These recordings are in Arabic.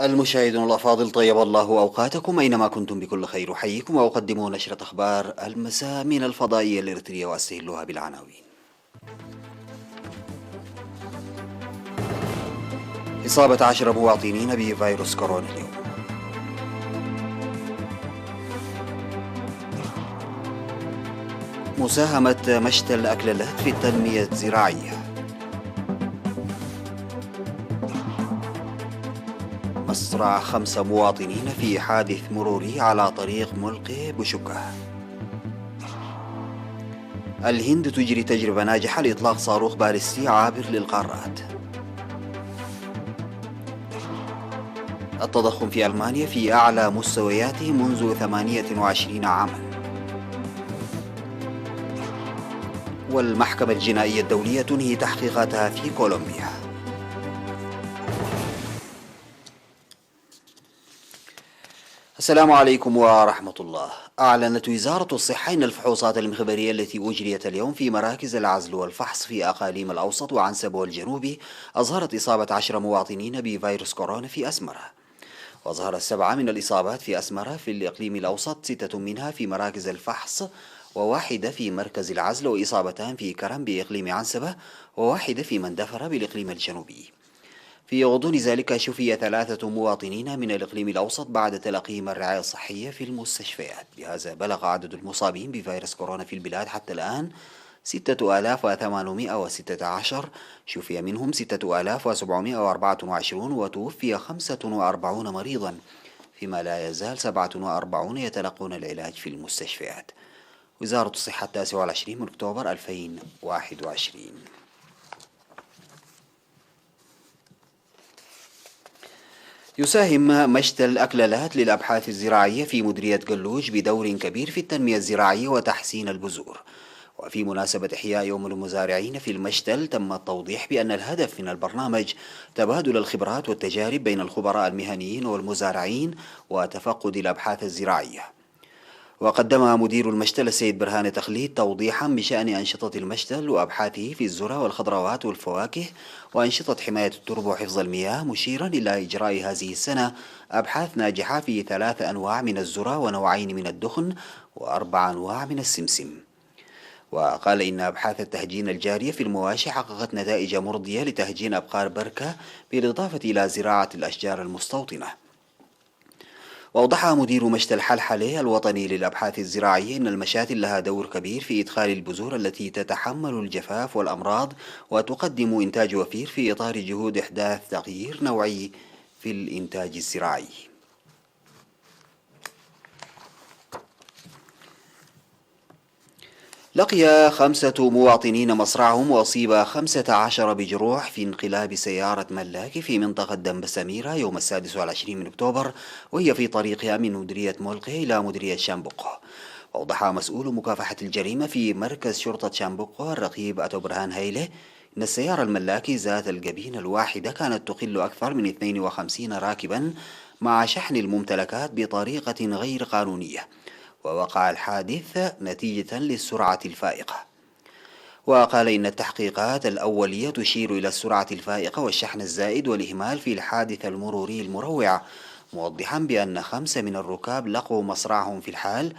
المشاهدون الأفاضل، طيب الله أوقاتكم أينما كنتم بكل خير. أحييكم وأقدم نشرة أخبار المساء من الفضائية الإريترية وأستهلها بالعناوين. إصابة 10 مواطنين بفيروس كورونا اليوم. مساهمة مشتى الأكلالات في التنمية الزراعية. مصرع 5 مواطنين في حادث مروري على طريق ملقي بشكة. الهند تجري تجربة ناجحة لإطلاق صاروخ باليستي عابر للقارات. التضخم في ألمانيا في أعلى مستوياته منذ 28 عاما. والمحكمة الجنائية الدولية تنهي تحقيقاتها في كولومبيا. السلام عليكم ورحمة الله. أعلنت وزارة الصحة أن الفحوصات المخبرية التي أجريت اليوم في مراكز العزل والفحص في أقاليم الأوسط وعنسب والجنوبي أظهرت إصابة 10 مواطنين بفيروس كورونا في أسمرة. وظهرت 7 من الإصابات في أسمرة في الإقليم الأوسط، 6 منها في مراكز الفحص وواحدة في مركز العزل، وإصابتان في كرم بإقليم عنسبة وواحدة في مندفرة بالإقليم الجنوبي. في غضون ذلك شفي 3 مواطنين من الإقليم الأوسط بعد تلقيهم الرعاية الصحية في المستشفيات. بهذا بلغ عدد المصابين بفيروس كورونا في البلاد حتى الآن 6816، شفي منهم 6724 وتوفي 45 مريضا، فيما لا يزال 47 يتلقون العلاج في المستشفيات. وزارة الصحة 29 من أكتوبر 2021. يساهم مشتى الأكلالات للأبحاث الزراعية في مديرية قلوج بدور كبير في التنمية الزراعية وتحسين البذور. وفي مناسبة إحياء يوم المزارعين في المشتل تم التوضيح بأن الهدف من البرنامج تبادل الخبرات والتجارب بين الخبراء المهنيين والمزارعين وتفقد الأبحاث الزراعية. وقدم مدير المشتل السيد برهان تخليد توضيحا بشأن أنشطة المشتل وأبحاثه في الذرة والخضروات والفواكه وأنشطة حماية التربة وحفظ المياه، مشيرا إلى إجراء هذه السنة أبحاث ناجحة في 3 أنواع من الذرة ونوعين من الدخن و4 أنواع من السمسم. وقال إن أبحاث التهجين الجارية في المواشي حققت نتائج مرضية لتهجين أبقار بركة، بالإضافة إلى زراعة الأشجار المستوطنة. وأوضح مدير مشتى الحلحلة الوطني للأبحاث الزراعية أن المشاتل لها دور كبير في إدخال البذور التي تتحمل الجفاف والأمراض وتقدم إنتاج وفير في إطار جهود إحداث تغيير نوعي في الإنتاج الزراعي. لقي 5 مواطنين مصرعهم وأصيب 15 بجروح في انقلاب سيارة ملاك في منطقة دنب سميرة يوم 26 من أكتوبر، وهي في طريقها من مديرية ملقي إلى مديرية شامبقة. وأوضح مسؤول مكافحة الجريمة في مركز شرطة شامبقة الرقيب أتو برهان هيله أن السيارة الملاكي ذات الجبين الواحدة كانت تقل أكثر من 52 راكبا مع شحن الممتلكات بطريقة غير قانونية، ووقع الحادث نتيجة للسرعة الفائقة. وقال إن التحقيقات الأولية تشير إلى السرعة الفائقة والشحن الزائد والإهمال في الحادث المروري المروع، موضحا بأن 5 من الركاب لقوا مصرعهم في الحال،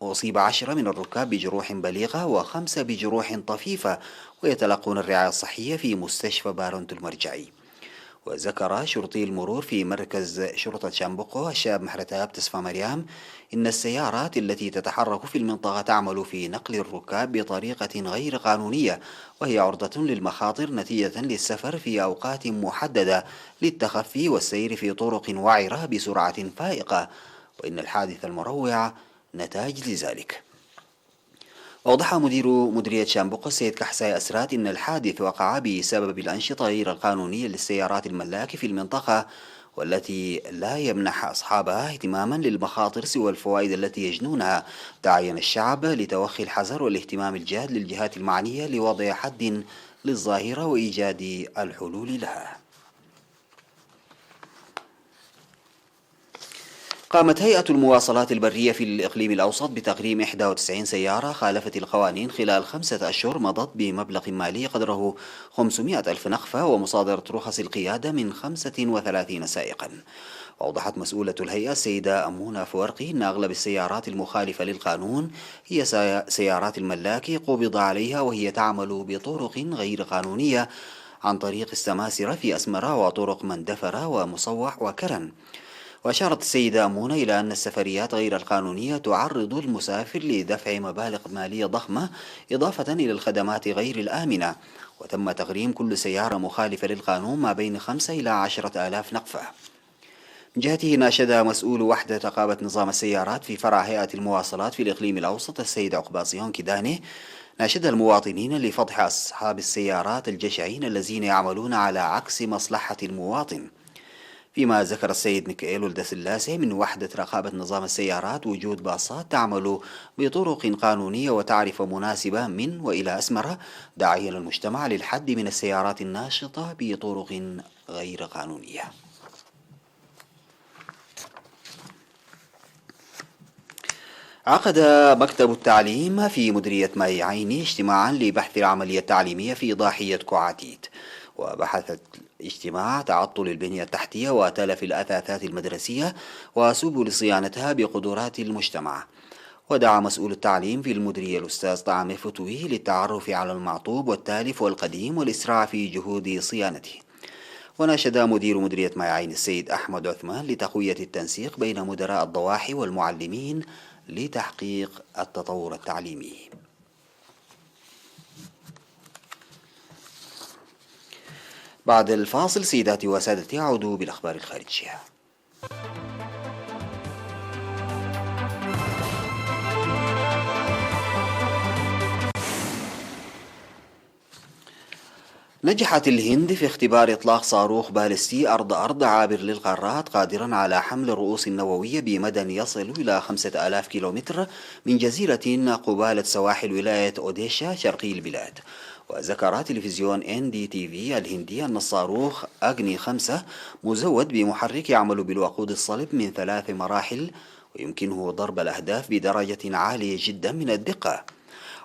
وأصيب 10 من الركاب بجروح بليغة و5 بجروح طفيفة، ويتلقون الرعاية الصحية في مستشفى بارونت المرجعي. وذكر شرطي المرور في مركز شرطة شامبقو الشاب محرتاب تصفى مريم إن السيارات التي تتحرك في المنطقة تعمل في نقل الركاب بطريقة غير قانونية، وهي عرضة للمخاطر نتيجة للسفر في أوقات محددة للتخفي والسير في طرق وعرة بسرعة فائقة، وإن الحادث المروع نتاج لذلك. أوضح مدير مديرية شامبقة السيد كحساي أسرات إن الحادث وقع بسبب الأنشطة غير القانونية للسيارات الملاكة في المنطقة، والتي لا يمنح أصحابها اهتماما للمخاطر سوى الفوائد التي يجنونها. تعين الشعب لتوخي الحذر والاهتمام الجاد للجهات المعنية لوضع حد للظاهرة وإيجاد الحلول لها. قامت هيئة المواصلات البرية في الإقليم الأوسط بتغريم 91 سيارة خالفت القوانين خلال 5 أشهر مضت بمبلغ مالي قدره 500 ألف نقفة ومصادرة رخص القيادة من 35 سائقا. وأوضحت مسؤولة الهيئة السيدة أمونة فورقي أن أغلب السيارات المخالفة للقانون هي سيارات الملاكي قبض عليها وهي تعمل بطرق غير قانونية عن طريق السماسرة في أسمرة وطرق مندفرة ومصوح وكرن. وأشارت السيدة أمونة إلى أن السفريات غير القانونية تعرض المسافر لدفع مبالغ مالية ضخمة إضافة إلى الخدمات غير الآمنة، وتم تغريم كل سيارة مخالفة للقانون ما بين 5 إلى 10 آلاف نقفة. من جهته ناشد مسؤول وحدة رقابة نظام السيارات في فرع هيئة المواصلات في الإقليم الأوسط السيد عقباصيون كيداني ناشد المواطنين لفضح أصحاب السيارات الجشعين الذين يعملون على عكس مصلحة المواطن. فيما ذكر السيد ميكائيل الدسلاسي من وحدة رقابة نظام السيارات وجود باصات تعمل بطرق قانونية وتعرفة مناسبة من وإلى أسمرة، داعيا المجتمع للحد من السيارات الناشطة بطرق غير قانونية. عقد مكتب التعليم في مديرية ماي عيني اجتماعا لبحث العملية التعليمية في ضاحية كوعاتيت، وبحث الاجتماع تعطل البنية التحتية وتلف الأثاثات المدرسية وسبل صيانتها بقدرات المجتمع. ودعا مسؤول التعليم في المديرية الأستاذ طعم فتوي للتعرف على المعطوب والتالف والقديم والإسراع في جهود صيانته. وناشد مدير مديرية ماي عين السيد أحمد عثمان لتقوية التنسيق بين مدراء الضواحي والمعلمين لتحقيق التطور التعليمي. بعد الفاصل سيداتي وسادتي أعود بالأخبار الخارجية. نجحت الهند في اختبار إطلاق صاروخ باليستي أرض عابر للقارات قادرا على حمل الرؤوس النووية بمدى يصل إلى 5000 كيلومتر من جزيرة قبالة سواحل ولاية أوديشا شرقي البلاد. وذكر تلفزيون NDTV الهندي أن الصاروخ أغني 5 مزود بمحرك يعمل بالوقود الصلب من 3 مراحل ويمكنه ضرب الأهداف بدرجة عالية جدا من الدقة.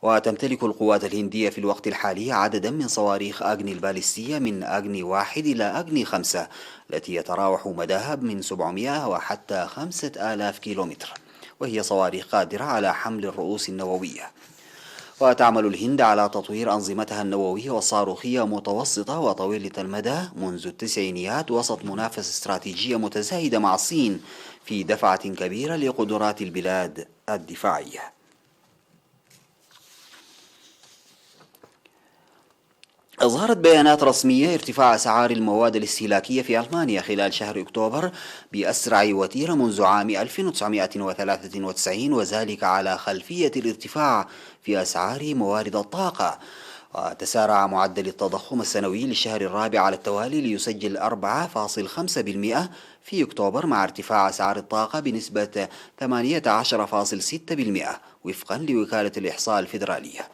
وتمتلك القوات الهندية في الوقت الحالي عددا من صواريخ أغني الباليستية من أغني 1 إلى أغني 5 التي يتراوح مداها من 700 وحتى 5000 كيلومتر، وهي صواريخ قادرة على حمل الرؤوس النووية. وتعمل الهند على تطوير أنظمتها النووية والصاروخية متوسطة وطويلة المدى منذ التسعينيات وسط منافسة استراتيجية متزايدة مع الصين في دفعة كبيرة لقدرات البلاد الدفاعية. أظهرت بيانات رسمية ارتفاع أسعار المواد الاستهلاكية في ألمانيا خلال شهر أكتوبر بأسرع وتيرة منذ عام 1993، وذلك على خلفية الارتفاع في أسعار موارد الطاقة. وتسارع معدل التضخم السنوي للشهر الرابع على التوالي ليسجل 4.5% في أكتوبر، مع ارتفاع أسعار الطاقة بنسبة 18.6% وفقا لوكالة الإحصاء الفيدرالية.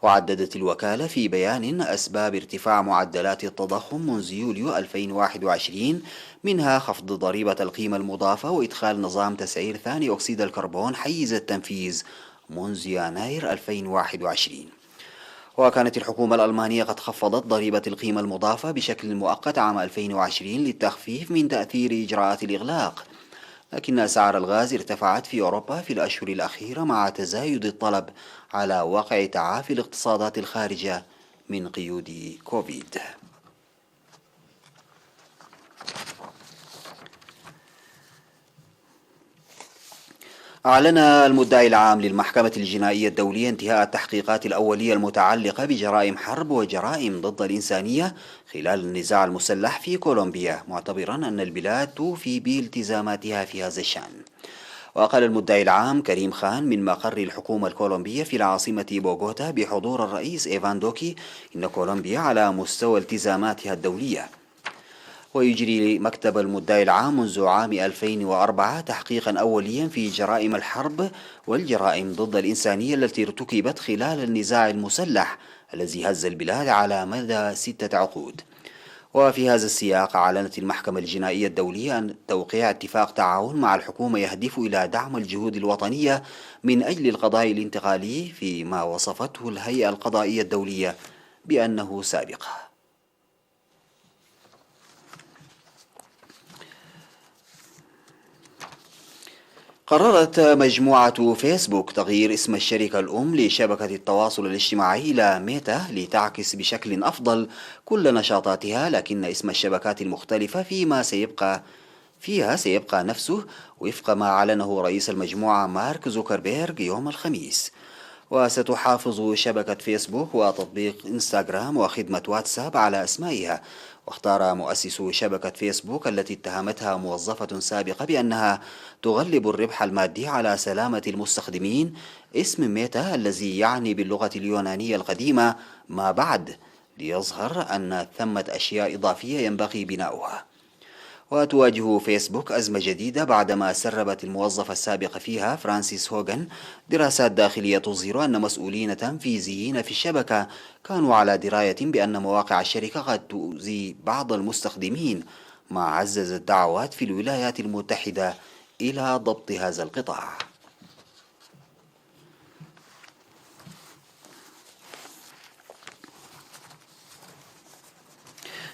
وعددت الوكالة في بيان أسباب ارتفاع معدلات التضخم منذ يوليو 2021 منها خفض ضريبة القيمة المضافة وإدخال نظام تسعير ثاني أكسيد الكربون حيز التنفيذ منذ يناير 2021. وكانت الحكومة الألمانية قد خفضت ضريبة القيمة المضافة بشكل مؤقت عام 2020 للتخفيف من تأثير إجراءات الإغلاق، لكن أسعار الغاز ارتفعت في أوروبا في الأشهر الأخيرة مع تزايد الطلب على وقع تعافي الاقتصادات الخارجة من قيود كوفيد. أعلن المدعي العام للمحكمة الجنائية الدولية انتهاء التحقيقات الأولية المتعلقة بجرائم حرب وجرائم ضد الإنسانية خلال النزاع المسلح في كولومبيا، معتبرا أن البلاد توفي بالتزاماتها في هذا الشأن. وقال المدعي العام كريم خان من مقر الحكومة الكولومبية في العاصمة بوغوتا بحضور الرئيس إيفان دوكي إن كولومبيا على مستوى التزاماتها الدولية. ويجري مكتب المدعي العام منذ عام 2004 تحقيقا أوليا في جرائم الحرب والجرائم ضد الإنسانية التي ارتكبت خلال النزاع المسلح الذي هز البلاد على مدى 6 عقود. وفي هذا السياق أعلنت المحكمة الجنائية الدولية عن توقيع اتفاق تعاون مع الحكومة يهدف إلى دعم الجهود الوطنية من أجل القضاء الانتقالي فيما وصفته الهيئة القضائية الدولية بأنه سابقة. قررت مجموعة فيسبوك تغيير اسم الشركة الأم لشبكة التواصل الاجتماعي إلى ميتا لتعكس بشكل أفضل كل نشاطاتها، لكن اسم الشبكات المختلفة فيها سيبقى نفسه وفق ما أعلنه رئيس المجموعة مارك زوكربيرغ يوم الخميس. وستحافظ شبكة فيسبوك وتطبيق إنستغرام وخدمة واتساب على أسمائها. واختار مؤسس شبكة فيسبوك التي اتهمتها موظفة سابقة بأنها تغلب الربح المادي على سلامة المستخدمين اسم ميتا الذي يعني باللغة اليونانية القديمة ما بعد، ليظهر أن ثمة أشياء إضافية ينبغي بناؤها. وتواجه فيسبوك أزمة جديدة بعدما سربت الموظفة السابقة فيها فرانسيس هوغن دراسات داخلية تظهر أن مسؤولين تنفيذيين في الشبكة كانوا على دراية بأن مواقع الشركة قد تؤذي بعض المستخدمين، ما عزز الدعوات في الولايات المتحدة إلى ضبط هذا القطاع.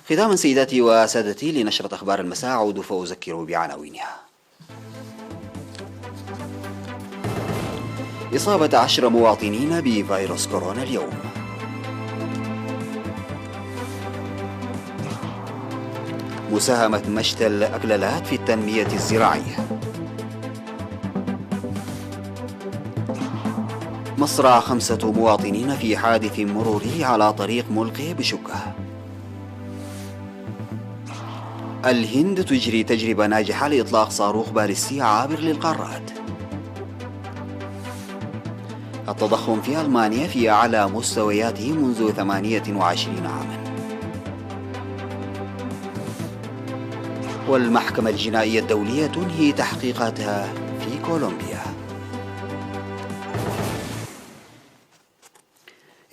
ختاما سيداتي وسادتي لنشرة أخبار المساء أعود فأذكر بعناوينها. إصابة 10 مواطنين بفيروس كورونا اليوم. مساهمة مشتى الأكلالات في التنمية الزراعية. مصرع 5 مواطنين في حادث مروري على طريق ملقي بشقة. الهند تجري تجربة ناجحة لإطلاق صاروخ باليستي عابر للقارات. التضخم في ألمانيا في أعلى مستوياته منذ 28 عاما. والمحكمة الجنائية الدولية تنهي تحقيقاتها في كولومبيا.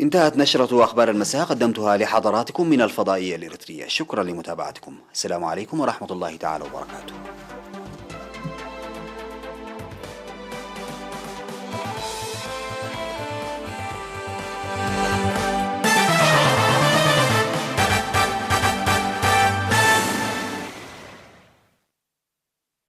انتهت نشرة أخبار المساء، قدمتها لحضراتكم من الفضائية الإريترية. شكرا لمتابعتكم. السلام عليكم ورحمة الله تعالى وبركاته.